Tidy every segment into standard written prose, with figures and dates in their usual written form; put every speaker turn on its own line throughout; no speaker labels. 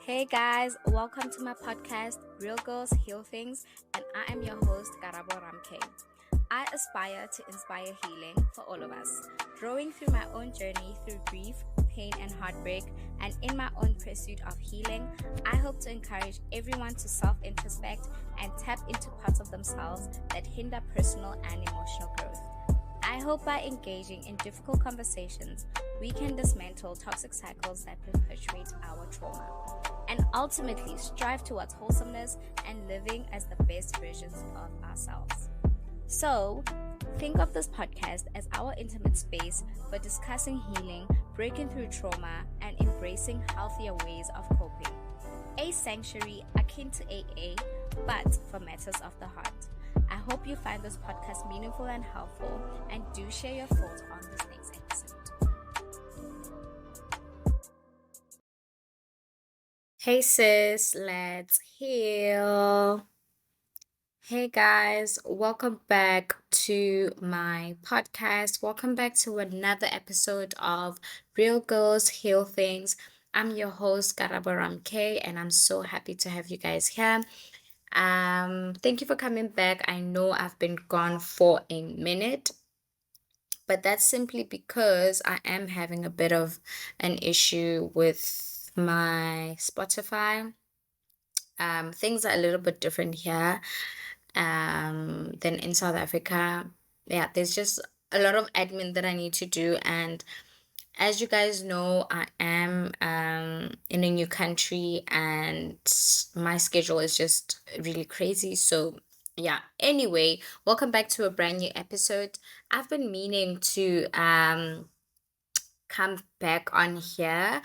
Hey guys, welcome to my podcast, Real Girls Heal Things, and I am your host, Karabo Ramke. I aspire to inspire healing for all of us, growing through my own journey through grief, pain, and heartbreak, and in my own pursuit of healing, I hope to encourage everyone to self-introspect and tap into parts of themselves that hinder personal and emotional growth. I hope by engaging in difficult conversations, we can dismantle toxic cycles that perpetuate our trauma and ultimately strive towards wholesomeness and living as the best versions of ourselves. So, think of this podcast as our intimate space for discussing healing, breaking through trauma, and embracing healthier ways of coping. A sanctuary akin to AA, but for matters of the heart. I hope you find this podcast meaningful and helpful, and do share your thoughts on this next episode. Hey sis, let's heal. Hey guys, welcome back to my podcast. Welcome back to another episode of Real Girls Heal Things. I'm your host, Karabaram K, and I'm so happy to have you guys here. Thank you for coming back. I know I've been gone for a minute, but that's simply because I am having a bit of an issue with my Spotify. Things are a little bit different here than in South Africa. Yeah, there's just a lot of admin that I need to do, and as you guys know, I am in a new country and my schedule is just really crazy. So, yeah. Anyway, welcome back to a brand new episode. I've been meaning to come back on here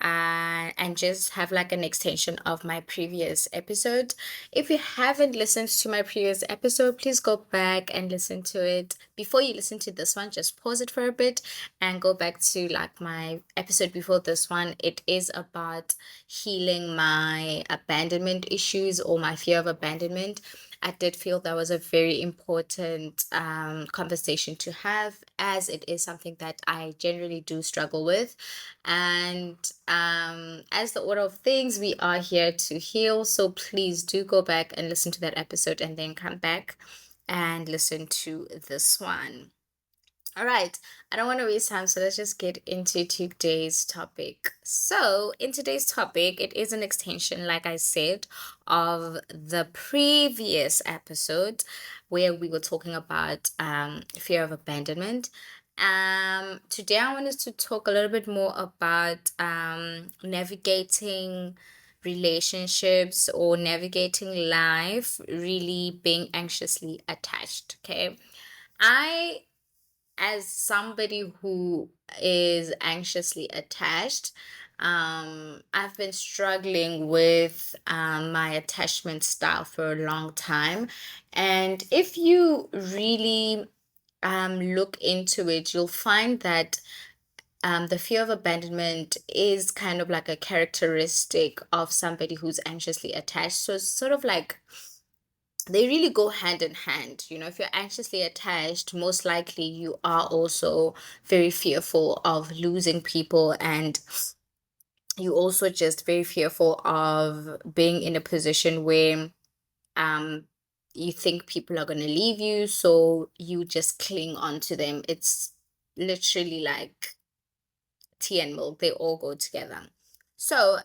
and just have like an extension of my previous episode. If you haven't listened to my previous episode, please go back and listen to it. Before you listen to this one, just pause it for a bit and go back to like my episode before this one. It is about healing my abandonment issues or my fear of abandonment. I did feel that was a very important conversation to have, as it is something that I generally do struggle with. And as the order of things, we are here to heal. So please do go back and listen to that episode and then come back and listen to this one. All right, I don't want to waste time, so let's just get into today's topic. So, in today's topic, it is an extension, like I said, of the previous episode where we were talking about fear of abandonment. Today, I wanted to talk a little bit more about navigating relationships or navigating life, really being anxiously attached. Okay, I as somebody who is anxiously attached, I've been struggling with my attachment style for a long time. And if you really look into it, you'll find that the fear of abandonment is kind of like a characteristic of somebody who's anxiously attached. So it's sort of like they really go hand in hand. You know, if you're anxiously attached, most likely you are also very fearful of losing people, and you also just very fearful of being in a position where um you think people are going to leave you, so you just cling on to them. It's literally like tea and milk, they all go together. So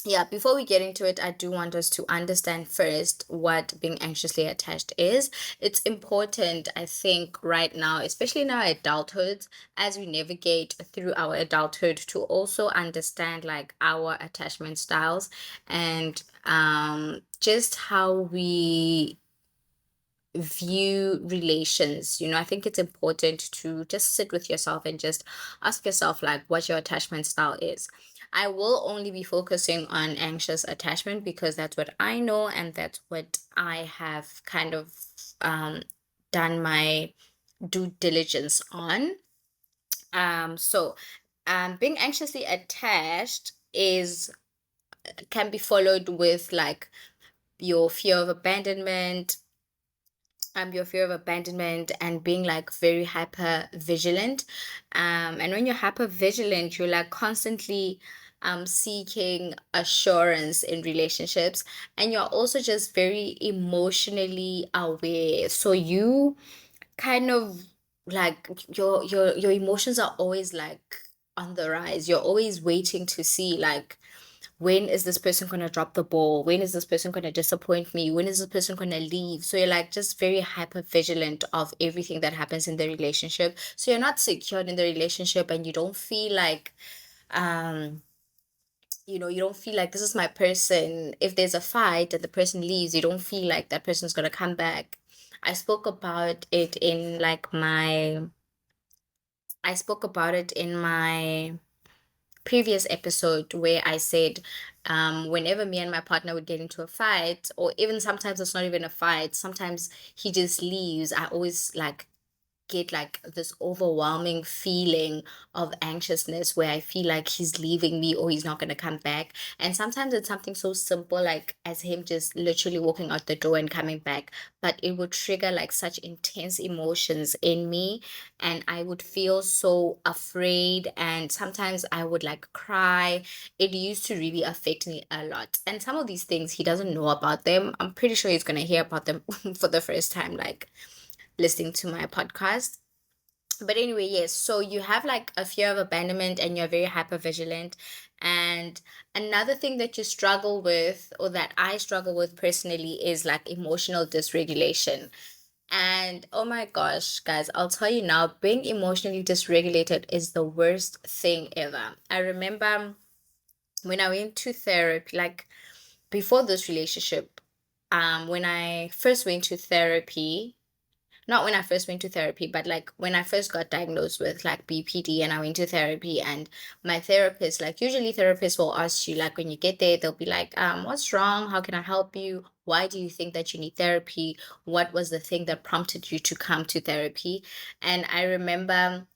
yeah, before we get into it, I do want us to understand first what being anxiously attached is. It's important, I think, right now, especially in our adulthood, as we navigate through our adulthood, to also understand like our attachment styles and just how we view relations. You know, I think it's important to just sit with yourself and just ask yourself like what your attachment style is. I will only be focusing on anxious attachment because that's what I know and that's what I have kind of done my due diligence on. Being anxiously attached is can be followed with like your fear of abandonment, your fear of abandonment and being like very hyper vigilant. And when you're hyper vigilant, you're like constantly seeking assurance in relationships, and you're also just very emotionally aware. So you kind of like your emotions are always like on the rise. You're always waiting to see like, when is this person going to drop the ball? When is this person going to disappoint me? When is this person going to leave? So you're like just very hyper vigilant of everything that happens in the relationship. So you're not secured in the relationship, and you don't feel like, um, you don't feel like this is my person. If there's a fight and the person leaves, you don't feel like that person's going to come back. I spoke about it in like I spoke about it in my previous episode, where I said, whenever me and my partner would get into a fight, or even sometimes it's not even a fight, sometimes he just leaves, I always like get like this overwhelming feeling of anxiousness, where I feel like he's leaving me or he's not going to come back. And sometimes it's something so simple like as him just literally walking out the door and coming back, but it would trigger like such intense emotions in me, and I would feel so afraid, and sometimes I would like cry. It used to really affect me a lot. And some of these things he doesn't know about them. I'm pretty sure he's going to hear about them for the first time, like listening to my podcast. But anyway, yes, so you have like a fear of abandonment, and you're very hyper vigilant. And another thing that you struggle with, or that I struggle with personally, is like emotional dysregulation. And oh my gosh, guys, I'll tell you now, being emotionally dysregulated is the worst thing ever. I remember when I went to therapy, like before this relationship, when I first went to therapy, not when I first went to therapy, but like when I first got diagnosed with like BPD, and I went to therapy, and my therapist, like usually therapists will ask you, like when you get there, they'll be like, what's wrong? How can I help you? Why do you think that you need therapy? What was the thing that prompted you to come to therapy? And I remember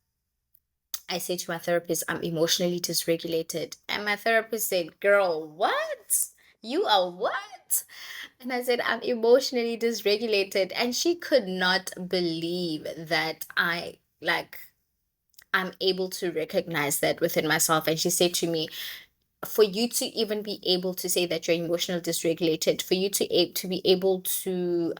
I said to my therapist, I'm emotionally dysregulated. And my therapist said, girl, what? You are what? And I said, I'm emotionally dysregulated. And she could not believe that I'm able to recognize that within myself. And she said to me, for you to even be able to say that you're emotionally dysregulated, for you to be able to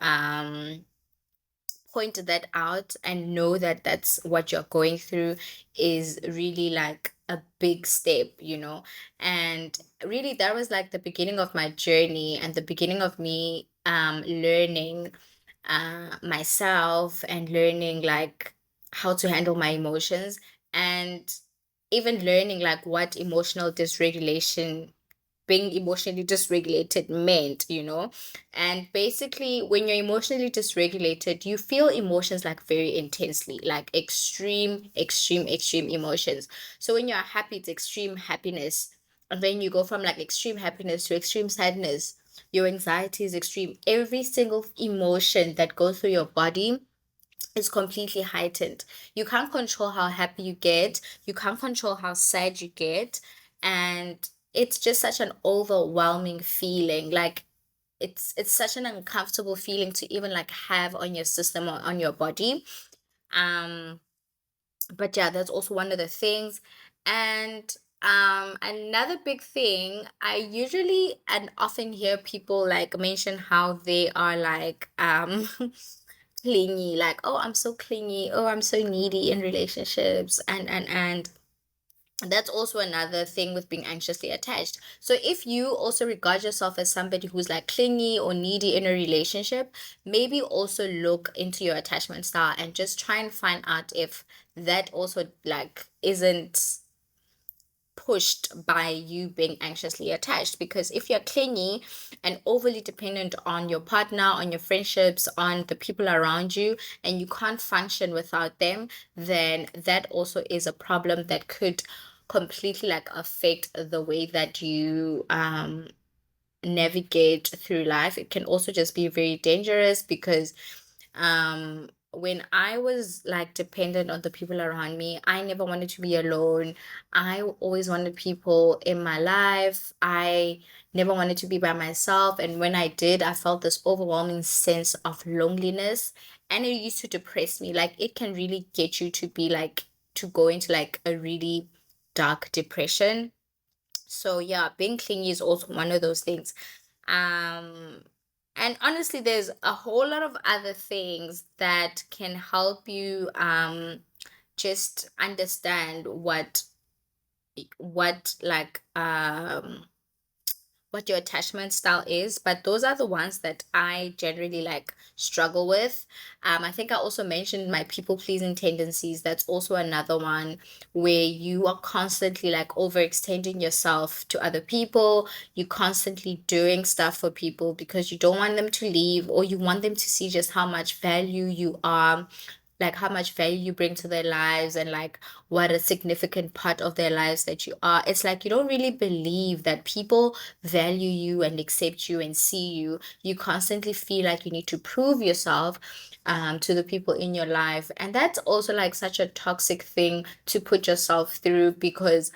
point that out and know that that's what you're going through, is really like a big step, and really that was like the beginning of my journey, and the beginning of me learning myself, and learning like how to handle my emotions, and even learning like what emotional dysregulation, being emotionally dysregulated meant. And basically, when you're emotionally dysregulated, you feel emotions like very intensely, like extreme, extreme, extreme emotions. So when you're happy, it's extreme happiness. And then you go from like extreme happiness to extreme sadness. Your anxiety is extreme. Every single emotion that goes through your body is completely heightened. You can't control how happy you get, you can't control how sad you get, and it's just such an overwhelming feeling. Like it's such an uncomfortable feeling to even like have on your system or on your body. Um but yeah, that's also one of the things. And another big thing, I usually and often hear people like mention how they are like clingy, like, oh, I'm so clingy, oh, I'm so needy in relationships, and that's also another thing with being anxiously attached. So if you also regard yourself as somebody who's like clingy or needy in a relationship, maybe also look into your attachment style and just try and find out if that also like isn't pushed by you being anxiously attached. Because if you're clingy and overly dependent on your partner, on your friendships, on the people around you, and you can't function without them, then that also is a problem that could completely like affect the way that you navigate through life. It can also just be very dangerous, because when I was like dependent on the people around me, I never wanted to be alone. I always wanted people in my life. I never wanted to be by myself, and when I did, I felt this overwhelming sense of loneliness, and it used to depress me. Like it can really get you to be like to go into like a really dark depression. So yeah, being clingy is also one of those things. Um, and honestly, there's a whole lot of other things that can help you just understand what like what your attachment style is, but those are the ones that I generally like struggle with. I think I also mentioned my people pleasing tendencies. That's also another one where you are constantly like overextending yourself to other people. You constantly doing stuff for people because you don't want them to leave, or you want them to see just how much value you are, like how much value you bring to their lives, and like what a significant part of their lives that you are. It's like you don't really believe that people value you and accept you and see you. You constantly feel like you need to prove yourself to the people in your life. And that's also like such a toxic thing to put yourself through, because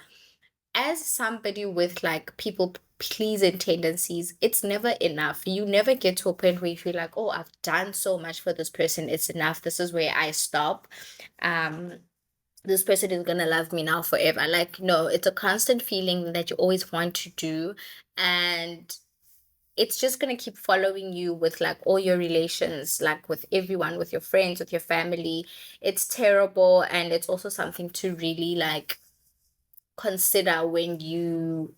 as somebody with like people pleasing tendencies, it's never enough. You never get to a point where you feel like, oh, I've done so much for this person, it's enough. This is where I stop. Um, this person is gonna love me now forever. Like, no, it's a constant feeling that you always want to do. And it's just gonna keep following you with like all your relations, like with everyone, with your friends, with your family. It's terrible, and it's also something to really like consider when you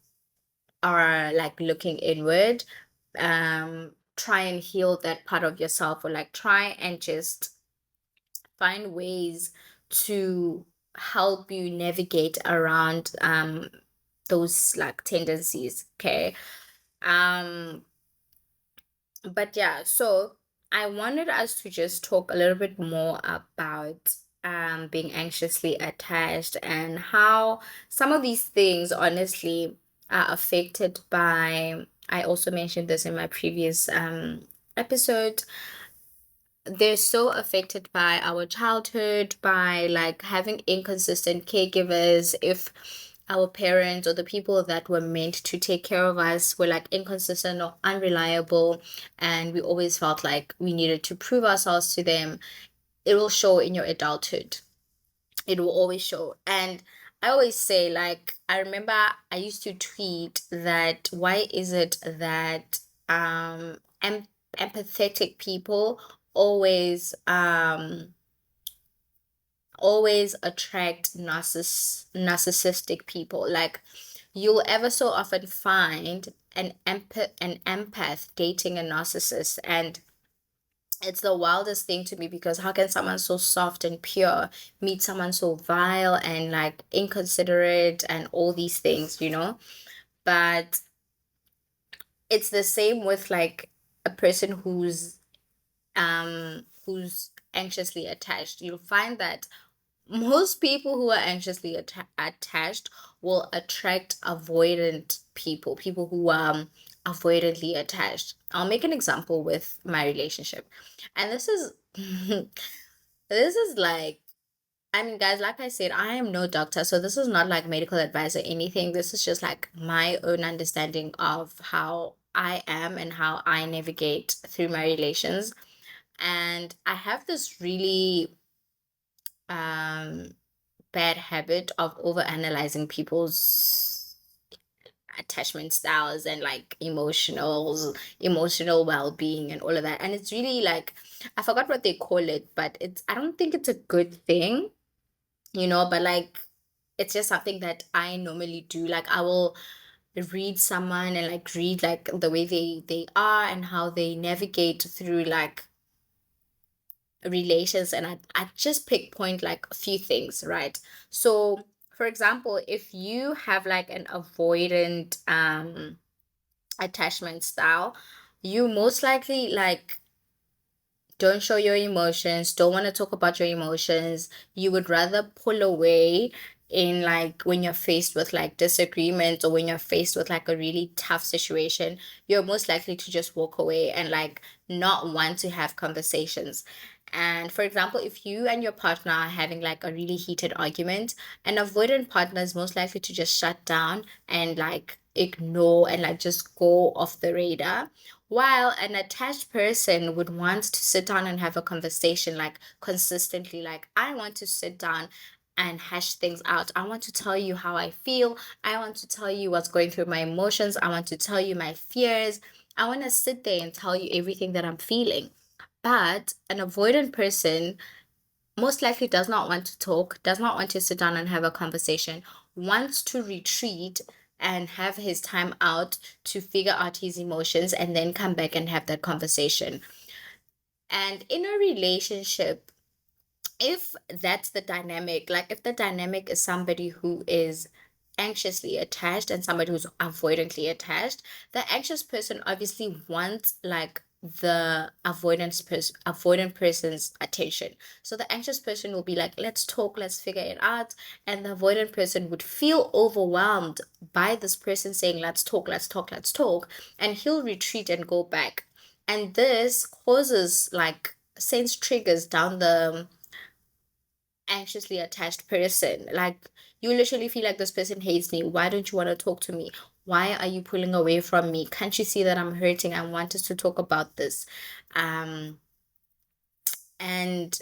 are like looking inward. Try and heal that part of yourself, or like try and just find ways to help you navigate around those like tendencies. Okay. um but yeah, so I wanted us to just talk a little bit more about being anxiously attached, and how some of these things honestly are affected by, I also mentioned this in my previous episode, they're so affected by our childhood, by like having inconsistent caregivers. If our parents or the people that were meant to take care of us were like inconsistent or unreliable, and we always felt like we needed to prove ourselves to them, it will show in your adulthood. It will always show. And I always say, like, I remember I used to tweet that why is it that empathetic people always always attract narcissistic people. Like, you'll ever so often find an empath dating a narcissist, and it's the wildest thing to me, because how can someone so soft and pure meet someone so vile and like inconsiderate and all these things, you know? But it's the same with like a person who's anxiously attached. You'll find that most people who are anxiously attached will attract avoidant people, people who are avoidantly attached. I'll make an example with my relationship. And this is this is like, I mean, guys, like I said, I am no doctor, so this is not like medical advice or anything. This is just like my own understanding of how I am and how I navigate through my relations. And I have this really um bad habit of over analyzing people's attachment styles and like emotional well-being and all of that. And it's really like, I forgot what they call it, but it's, I don't think it's a good thing, you know, but like it's just something that I normally do. Like, I will read someone and like read like the way they are and how they navigate through like relations, and I just pick point like a few things, right? So for example, if you have like an avoidant attachment style, you most likely like don't show your emotions, don't want to talk about your emotions. You would rather pull away in like when you're faced with like disagreements, or when you're faced with like a really tough situation, you're most likely to just walk away and like not want to have conversations. And for example, if you and your partner are having like a really heated argument, an avoidant partner is most likely to just shut down and like ignore and like just go off the radar, while an attached person would want to sit down and have a conversation like consistently. Like, I want to sit down. and hash things out. I want to tell you how I feel. I want to tell you what's going through my emotions. I want to tell you my fears. I want to sit there and tell you everything that I'm feeling. But an avoidant person most likely does not want to talk, does not want to sit down and have a conversation, wants to retreat and have his time out to figure out his emotions and then come back and have that conversation. And in a relationship, if that's the dynamic, like if the dynamic is somebody who is anxiously attached and somebody who's avoidantly attached, the anxious person obviously wants like the avoidant person's attention. So the anxious person will be like, let's talk, let's figure it out. And the avoidant person would feel overwhelmed by this person saying, let's talk, let's talk, let's talk. And he'll retreat and go back. And this causes like sense triggers down the anxiously attached person. Like you literally feel like this person hates me. Why don't you want to talk to me? Why are you pulling away from me? Can't you see that I'm hurting? I want us to talk about this. Um, and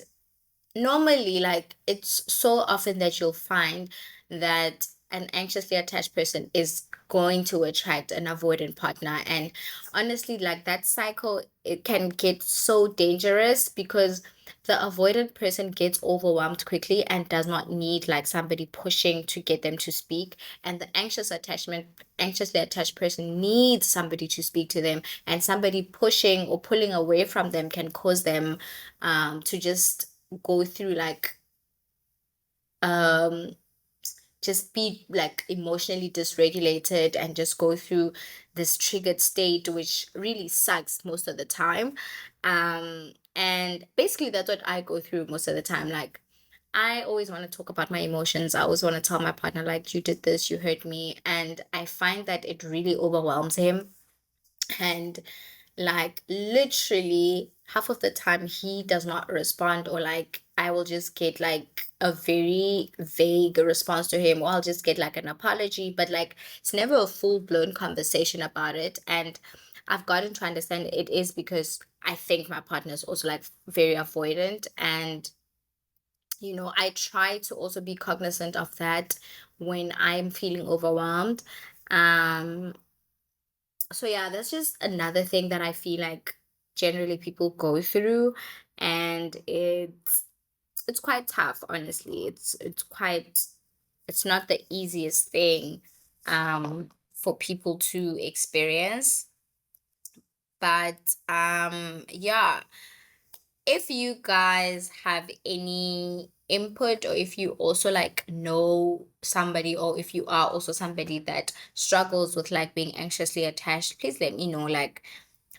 normally, like it's so often that you'll find that an anxiously attached person is going to attract an avoidant partner. And honestly, like that cycle, it can get so dangerous because the avoidant person gets overwhelmed quickly and does not need like somebody pushing to get them to speak. And the anxiously attached person needs somebody to speak to them, and somebody pushing or pulling away from them can cause them to just go through like um just be like emotionally dysregulated and just go through this triggered state, which really sucks most of the time. And basically that's what I go through most of the time. Like I always want to talk about my emotions. I always want to tell my partner like, you did this, you hurt me, and I find that it really overwhelms him. And like literally half of the time he does not respond, or like I will just get like a very vague response to him, or I'll just get like an apology, but like it's never a full-blown conversation about it. And I've gotten to understand it is because I think my partner is also like very avoidant, and I try to also be cognizant of that when I'm feeling overwhelmed. um so yeah, that's just another thing that I feel like generally people go through, and it's quite tough, honestly. It's not the easiest thing for people to experience. But yeah, if you guys have any input, or if you also like know somebody, or if you are also somebody that struggles with like being anxiously attached, please let me know like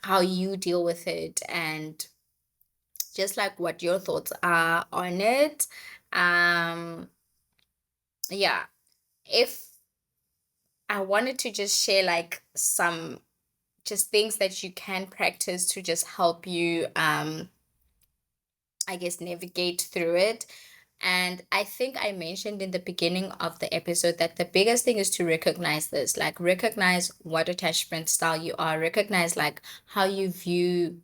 how you deal with it, and just like what your thoughts are on it. um yeah, if I wanted to just share like some just things that you can practice to just help you I guess navigate through it. And I think I mentioned in the beginning of the episode that the biggest thing is to recognize this, like recognize what attachment style you are, recognize like how you view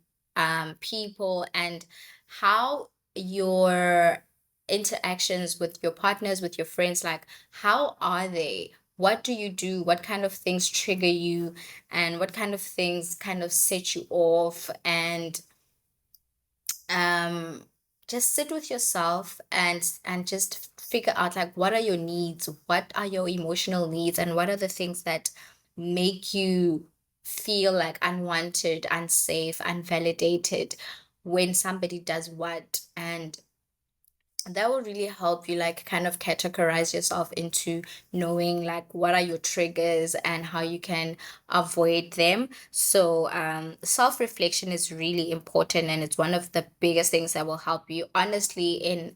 people, and how your interactions with your partners, with your friends, like how are they? What do you do? What kind of things trigger you? And what kind of things kind of set you off? And um just sit with yourself and just figure out like what are your needs, what are your emotional needs, and what are the things that make you feel like unwanted, unsafe, unvalidated when somebody does what. And that will really help you like kind of categorize yourself into knowing like what are your triggers and how you can avoid them. So self-reflection is really important, and it's one of the biggest things that will help you, honestly, in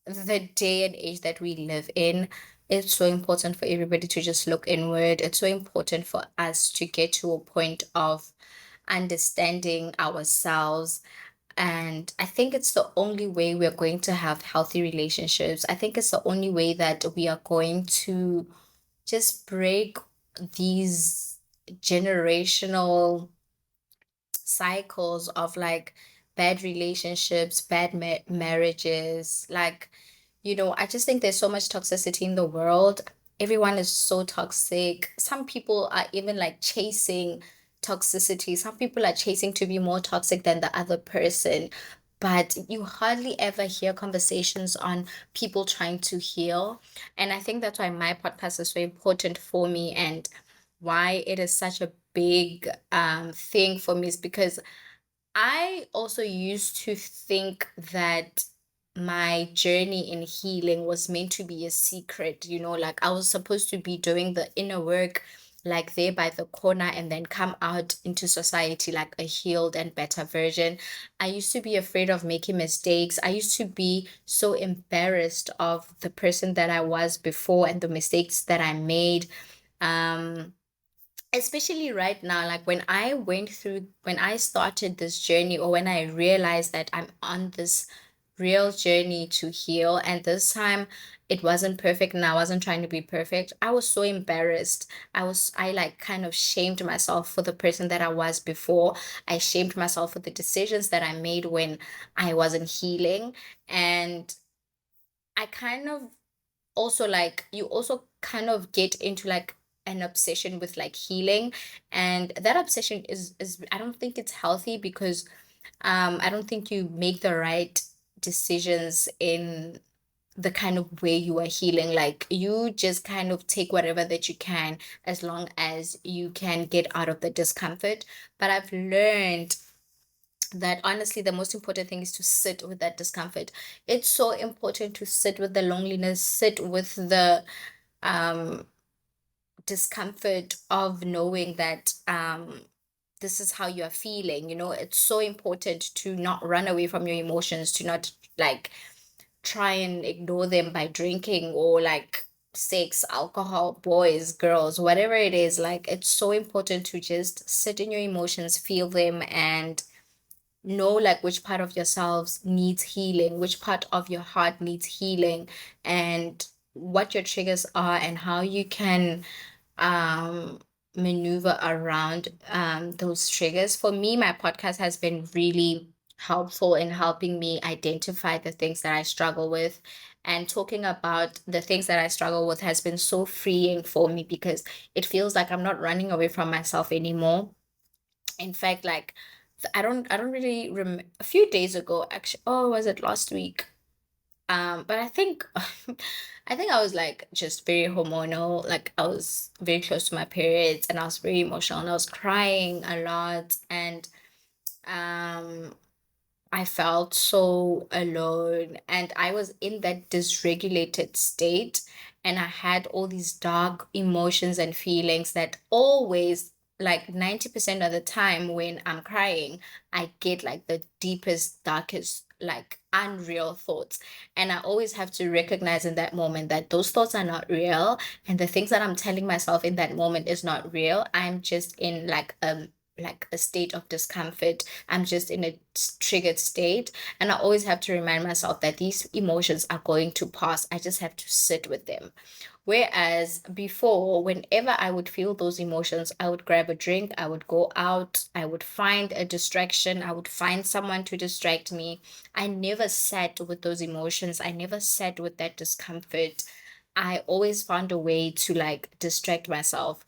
the day and age that we live in. It's so important for everybody to just look inward. It's so important for us to get to a point of understanding ourselves. And I think it's the only way we're going to have healthy relationships. I think it's the only way that we are going to just break these generational cycles of like bad relationships, bad marriages. Like, I just think there's so much toxicity in the world. Everyone is so toxic. Some people are even like chasing toxicity. Some people are chasing to be more toxic than the other person. But you hardly ever hear conversations on people trying to heal. And I think that's why my podcast is so important for me, and why it is such a big thing for me is because I also used to think that my journey in healing was meant to be a secret, like I was supposed to be doing the inner work, like there by the corner, and then come out into society like a healed and better version. I used to be afraid of making mistakes. I used to be so embarrassed of the person that I was before and the mistakes that I made. Um, Especially right now, like when I started this journey, or when I realized that I'm on this real journey to heal, and this time it wasn't perfect and I wasn't trying to be perfect, I was so embarrassed. I like kind of shamed myself for the person that I was before. I shamed myself for the decisions that I made when I wasn't healing. And I kind of also, like, you also kind of get into like an obsession with like healing, and that obsession is I don't think it's healthy, because I don't think you make the right decisions in the kind of way you are healing. Like, you just kind of take whatever that you can, as long as you can get out of the discomfort. But I've learned that honestly the most important thing is to sit with that discomfort. It's so important to sit with the loneliness, sit with the um discomfort of knowing that this is how you are feeling. It's so important to not run away from your emotions, to not like try and ignore them by drinking, or like sex, alcohol, boys, girls, whatever it is. Like, it's so important to just sit in your emotions, feel them, and know like which part of yourselves needs healing, which part of your heart needs healing, and what your triggers are, and how you can um maneuver around those triggers. For me, my podcast has been really helpful in helping me identify the things that I struggle with, and talking about the things that I struggle with has been so freeing for me, because it feels like I'm not running away from myself anymore. In fact, like, I don't really a few days ago, actually. Oh, was it last week? But I think I think I was like just very hormonal. Like, I was very close to my periods, and I was very emotional, and I was crying a lot, and um I felt so alone, and I was in that dysregulated state, and I had all these dark emotions and feelings that always, like 90% of the time when I'm crying, I get like the deepest, darkest, like unreal thoughts. And I always have to recognize in that moment that those thoughts are not real, and the things that I'm telling myself in that moment is not real. I'm just in like a state of discomfort. I'm just in a triggered state. And I always have to remind myself that these emotions are going to pass. I just have to sit with them. Whereas before, whenever I would feel those emotions, I would grab a drink, I would go out, I would find a distraction, I would find someone to distract me. I never sat with those emotions, I never sat with that discomfort. I always found a way to like distract myself.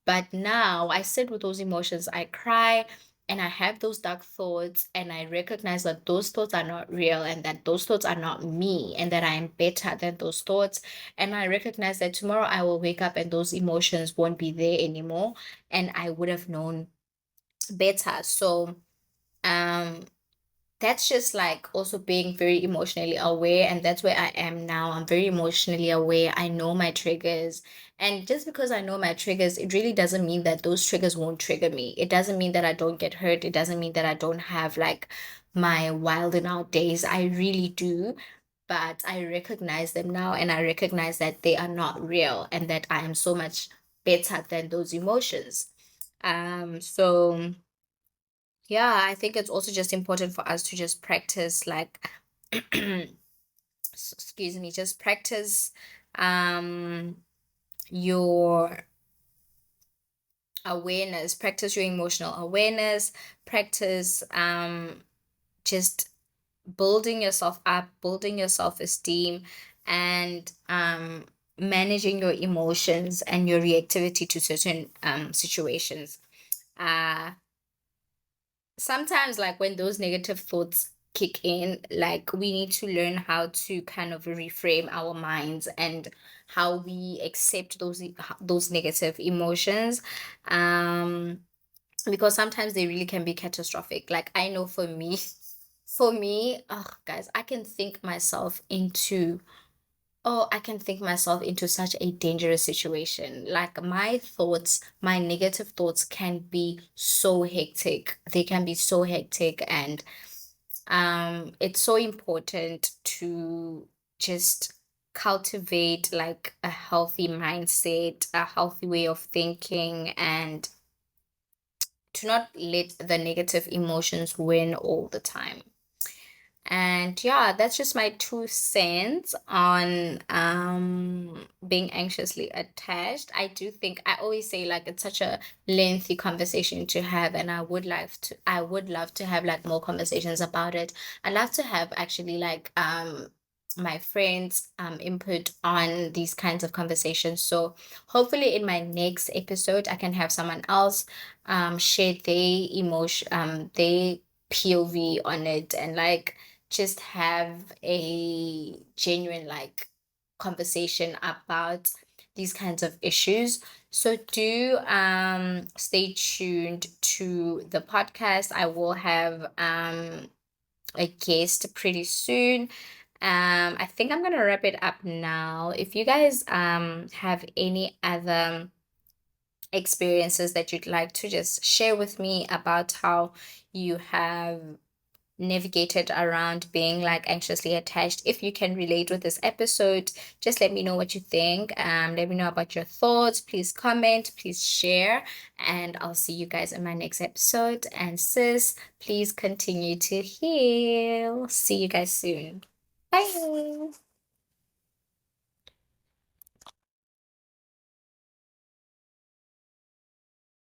But now I sit with those emotions, I cry, and I have those dark thoughts, and I recognize that those thoughts are not real, and that those thoughts are not me, and that I am better than those thoughts. And I recognize that tomorrow I will wake up and those emotions won't be there anymore, and I would have known better. So, um, that's just like also being very emotionally aware, and that's where I am now. I'm very emotionally aware. I know my triggers, and just because I know my triggers, it really doesn't mean that those triggers won't trigger me. It doesn't mean that I don't get hurt. It doesn't mean that I don't have like my wild and out days. I really do, but I recognize them now, and I recognize that they are not real, and that I am so much better than those emotions. So yeah, I think it's also just important for us to just practice like excuse me, just practice um your awareness, practice your emotional awareness, practice just building yourself up, building your self-esteem, and managing your emotions and your reactivity to certain situations. Uh Sometimes, like when those negative thoughts kick in, like we need to learn how to kind of reframe our minds and how we accept those negative emotions. Um because sometimes they really can be catastrophic. Like I know for me, for me, oh guys, I can think myself into such a dangerous situation. Like my thoughts, my negative thoughts can be so hectic. They can be so hectic, and it's so important to just cultivate like a healthy mindset, a healthy way of thinking, and to not let the negative emotions win all the time. And yeah, that's just my 2 cents on being anxiously attached. I do think I always say like it's such a lengthy conversation to have, and I would love to have like more conversations about it. I'd love to have actually like my friends input on these kinds of conversations. So hopefully in my next episode I can have someone else share their emotion their POV on it, and like just have a genuine like conversation about these kinds of issues. So do stay tuned to the podcast. I will have a guest pretty soon. I think I'm gonna wrap it up now. If you guys have any other experiences that you'd like to just share with me about how you have navigated around being like anxiously attached, if you can relate with this episode, just let me know what you think. Let me know about your thoughts. Please comment, please share, and I'll see you guys in my next episode. And sis, please continue to heal. See you guys soon. Bye.